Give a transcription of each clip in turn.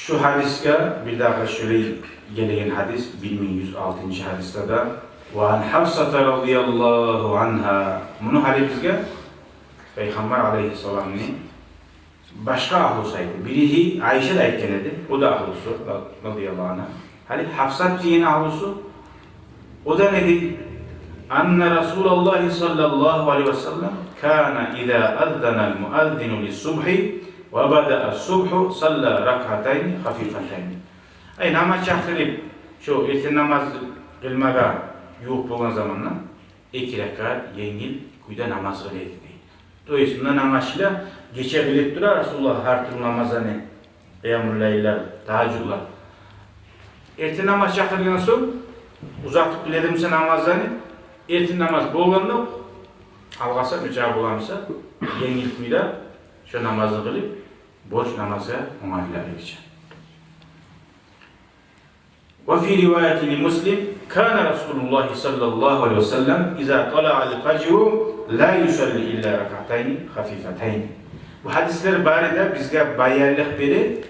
Şu hadisga bir daha şöyle gelen hadis 1106. hadiste de ve an Hafsa radıyallahu anha bunu halimizge Peygamber aleyhisselam'ın başka ahlusaydı. Birihi Ayşe de eklenedi. O da ahlusu radıyallahu anha. Hali Hafsat diyen ahlusu o da dedi? Anne Resulullah sallallahu aleyhi ve sellem kana iza azzana'l muazzinu lis-subhi ve bada'a as-subhu salla rak'atayn hafifatayn. Ay namaz çakırıp şu erken namaz kılmaga yok bolan zamanla 2 rekat yengil kuyda namaz kılıydı. Dolayısıyla namazla geçebilip durar Resulullah her türlü namazını kıyamul leyler, tahajjudlar. Erken namaz çakırgan soň uzatıp biledimse namazlarını erken namaz bolganda algasa mücab bolamsa yengil kuyda şu namazı kılıp boş namaza oňaýlar edýär. Ve fi rivayeti Müslim kana Resulullah sallallahu aleyhi ve sellem iza tala'al fajr la yusalli illa rak'atayn hafifatayn. Bu hadisler barada bizge bayarlyk beri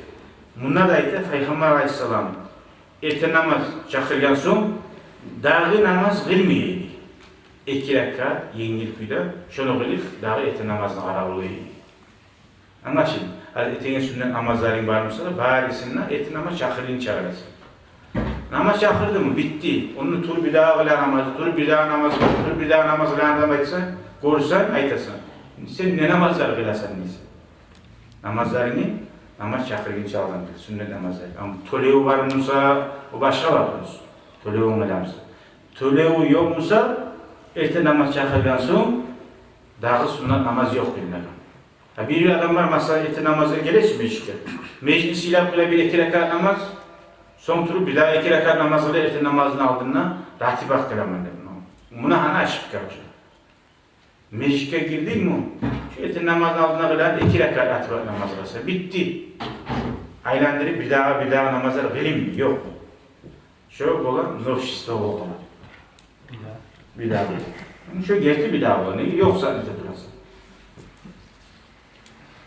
munda da aytdy Peygamber aleyhisselam erten namaz çakırgan soň dagy namaz kılmaýdy. 2 rekat yengil kuyda şonu kılıp dagy erten namazyny garaýdy. Anlaşıldı. Hadi etegen sünnet namazların barmasa da barisinden erten namaz çakırın çağırasın. Namaz çakırdı mı bitti. Onu tur bir daha kılar namazı, tur bir daha namaz kılar, tur bir daha namaz kılar demekse görürsen aytasın. Sen ne namazlar kılasan neyse. Namazlarını namaz çakırın çağıran sünnet namazları. Ama tölevi var mısa o başka bakıyoruz. Tölevi olamsa. Tölevi yok musa erten namaz çakırgan soň dağı sünnet namaz yok bilinir. Bir adam var mesela erten namaza geleç mecliste. Meclis ile kıla bir 2 rekat namaz. Son turu bir daha 2 rekat namazı da erten namazını aldığında ratibat kılaman dedim. Buna hana aşıp kalacak. Meclise girdin mi? Şu erten namazını aldığında kılar 2 rekat ratibat namazı kılsa. Bitti. Aylandırıp bir daha namazlar kılayım yok. Şu olan nofşiste oldu. Bir daha. Şu gerçi bir daha olan. Yoksa ne durasın?